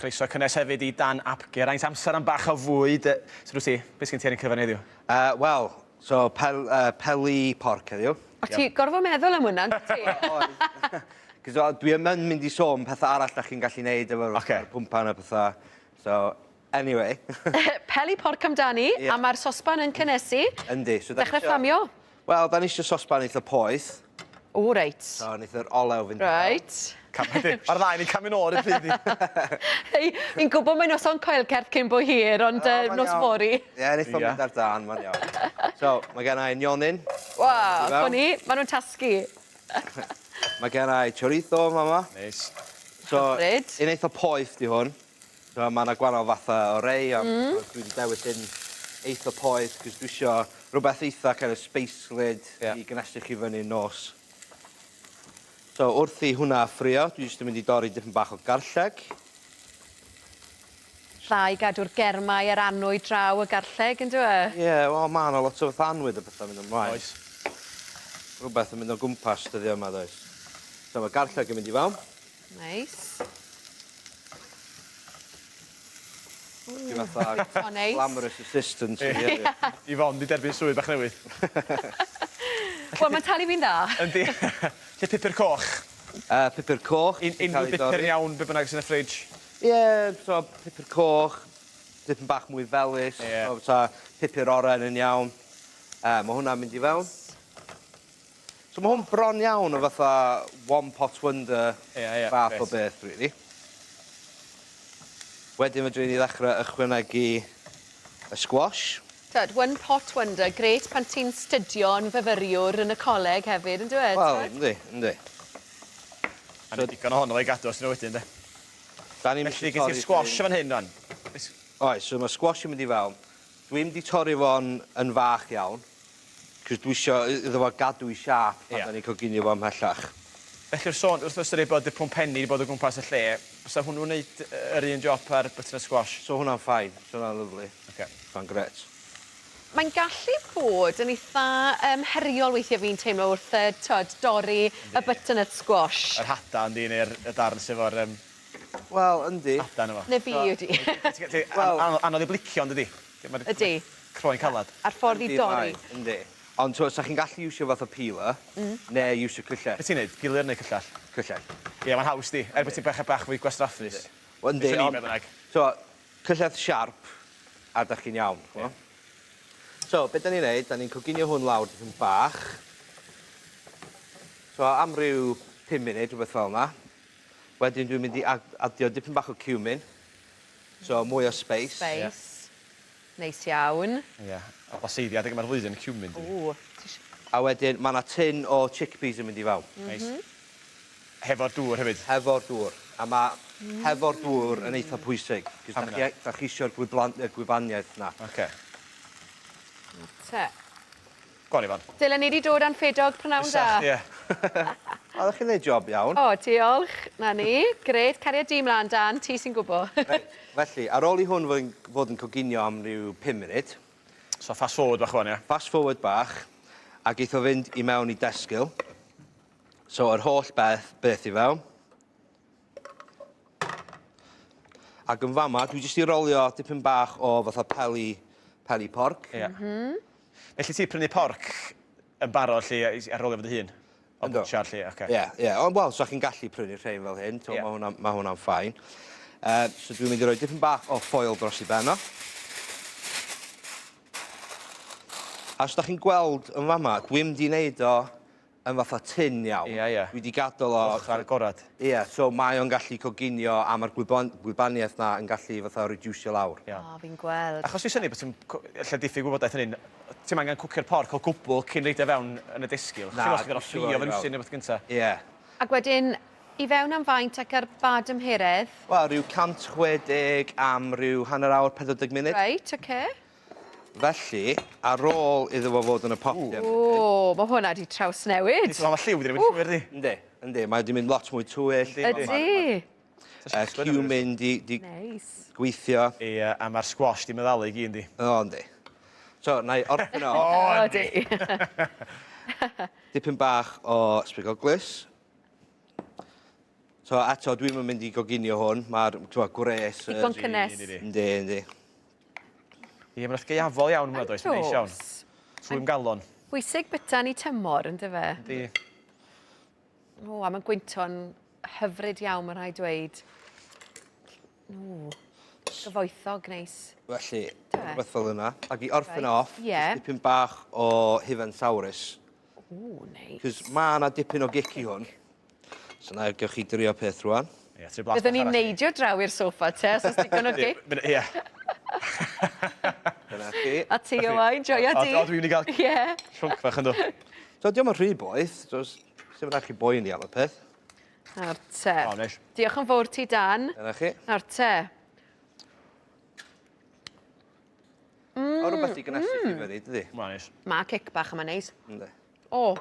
chroeso cynnes hefyd I Dan Apger. Aint amser am bach o fwyd. So rwy'n ti, beth sgyn ti ar ein cyfan heddiw? Wel, so Peli Porc heddiw. O ti gorfod meddwl am hwnna, ti? Cos dwi yn mynd I sôn pethau arall da chi'n gallu neud efo'r pwmpan a pethau. So, anyway. Peli Porc amdani, a mae'r sosban yn cynnesu. Yndi. Dechrau fflamio? Wel, da ni eisiau sosban eitha poeth. O, reit. So, neithio'r olew fynd. Reit. Ar ddau ni'n cael mynd o'r y pryd. Hei, fi'n gwybod mae'n noson coelcerth cyn bo hir, ond nos fori. Ie, neith o'n mynd ar dan, ma'n iawn. So, mae gen I nionyn. Waw, ffwni, maen nhw'n tasgu. Mae gen I chorizo, mama. Neis. So, un eitha poeth di hwn. So, mae yna gwahanol fatha o rei, a dwi wedi dewis un eitha poeth, cos dwi isio rhywbeth eitha kind of speislyd I gynesu chi fyny nos. So, wrth I hwnna ffrio, dwi jyst yn mynd I dorri dipyn bach o garlleg. Rai gadw'r germau a'r anwy draw y garlleg, yn dwi? Ie, wel, ma' yna lot o fathanwyd o bethau mynd ymlaen. Oes. Rhywbeth yn mynd o gwmpas dyddi yma, does. So, mae garlleg yn mynd I fewn. Neis. Dwi fatha glamorous assistant. I fond I derbyn swydd bach newydd. Wel, mae'n talu fi'n dda. Yndi. Lle pupur coch? Pupur coch. Unrhyw bupur iawn, be bynnag sy'n y ffridge? Ie, so pupur coch, dipyn bach mwy felys, so pupur oren yn iawn. Mae hwnna'n mynd I fewn. So mae hwn bron iawn o fatha one pot wonder fath o beth, really. Wedyn fydrwn I ddechrau ychwanegu y sgwash. Tyd, one pot wonder, gret pan ti'n studio yn fyfyriwr yn y coleg hefyd, yn dweud? Wel, yndi. A ni digon ohono fe I gadw os yna wedyn, de. Felly, gen ti'r sgwash fan hyn, rhan? Oes, so mae sgwash yn mynd I fewn. Dwi'n mynd I torri fo'n yn fach iawn, cos dwi eisiau iddo fo gadw I siap pan da ni'n coginio fo ymhellach. Felly'r sôn, wrth ystyried bod y pwmpenni wedi bod o gwmpas y lle, bysa hwnnw'n gwneud yr un job ar butternut squash? So hwnna'n ffain, so hwnna'n lyflu. Fan gret. Mae'n gallu bod yn eitha heriol weithiau fi'n teimlo wrth dorri y butternut squash. Yr hada yndi, neu'r darn sydd efo'r... Wel, yndi. Hada yna fo. Neu fi ydi. Anodd I blicio, yndi? Ydi. Croen calad. A'r ffordd I dorri. Yndi. Ond sa chi'n gallu iwsio fath o peeler, neu iwsio cyllell. Be ti'n neud? Gilyr neu cyllall? Cyllell. Ie, mae'n haws di. Er bod ti'n bach fwy gwastraffus. Yndi, so, cyllell siarp, a da chi'n iawn. So, beth da ni'n neud, da ni'n coginio hwn lawr dipyn bach. So, am ryw 5 munud, rhywbeth fel yna. Wedyn dwi'n mynd I adio dipyn bach o cumin. So, mwy o space. Neis iawn. Ie, a blaseiddiad ag yma'r flwyddyn Cumin. A wedyn, mae yna tin o chickpeas yn mynd I fewn. Neis. Hefo'r dŵr hefyd? Hefo'r dŵr. A mae hefo'r dŵr yn eitha pwysig. Cos da chi eisiau'r gwybaniaeth yna. Oce. Te. Go on, Ifan. Dylen ni wedi dod â'n ffedog Prynhawn da. Ie. O, da chi'n neud job iawn. O, diolch. Na ni. Gret. Cariad di mlaen, Dan. Ti sy'n gwybod. Felly, ar ôl I hwn fod yn coginio am ryw 5 munud. So fast forward bach wan, ie? Fast forward bach. A geith o fynd I mewn I desgyl. So, yr holl beth I fewn. Ac yn fama, dwi jyst I rolio dipyn bach o fatha peli porc. Ie. Felly ti prynu porc yn barod lle ar rolio fod y hun? O bwtsiar lle, oce. Ie. Ond wel, so chi'n gallu prynu rhain fel hyn. Mae hwnna'n ffain. So dwi'n mynd I roi dipyn bach o ffoil dros I benno. A os da chi'n gweld yn fama, dwi'n mynd I wneud o yn fatha tin iawn. Ie. Dwi wedi gadael o... Ar agorad. Ie, so mae o'n gallu coginio a mae'r gwybaniaeth na yn gallu fatha reducio lawr. O, fi'n gweld. Achos fi'n syni bod ti'n lle diffyg gwybodaeth yn un, ti'n angen cwcio'r porc o gwbl cyn reid e fewn yn y disgyl. Na, ti'n gorfod ffrio fe nwsyn neu beth gynta. Ie. Ac wedyn, I fewn am faint ac ar bad ymheredd? Wel, rhyw 160 am ryw hanner awr 40 munud. Reit, oce. Felly, ar ôl iddo fo fod yn y potiau... O, mae hwnna di traws newid. Mae lliw wedi mynd llwyr di. Yndi, mae wedi mynd lot mwy tywyll. Ydi. Cumin di gweithio. Ie, a mae'r sgwash di meddalu I gyd di. O, yndi. So, na I orffen o. O, di. Dipyn bach o sbigoglys. So So eto, dwi'n mynd i goginio hwn. Mae'r gwres... Digon cynnes. Yndi. Ie, mae'n gaeafol iawn hwnna, does? Mae'n neis iawn. Trwy'n galon. Bwysig byta ni tymor, ynddo fe? Yndi. O, a mae'n gwynto'n hyfryd iawn, mae'n rhaid dweud. O, gyfoethog neis. Felly, rhywbeth fel yna. Ac i orffen off, dipyn bach o hufen saurus. O, neis. Cos mae yna dipyn o gic i hwn. So na, gewch chi drio peth rwan. Byddwn ni'n neidio draw i'r soffa te, os oes digon o gic. Ie. Dyna chi. A ti o wain, joia di. O, dwi'n mynd i gael llwnc fach yn dod. So, diolch yn rhy boeth. Sef yna chi boi ni am y peth. Nawr te. O, neis. Diolch yn fawr ti, Dan. Dyna chi. Nawr te. O, rhywbeth i gynesu chi fyny, dydi? Mae'n neis. Ma cic bach yma neis. Yndi. O,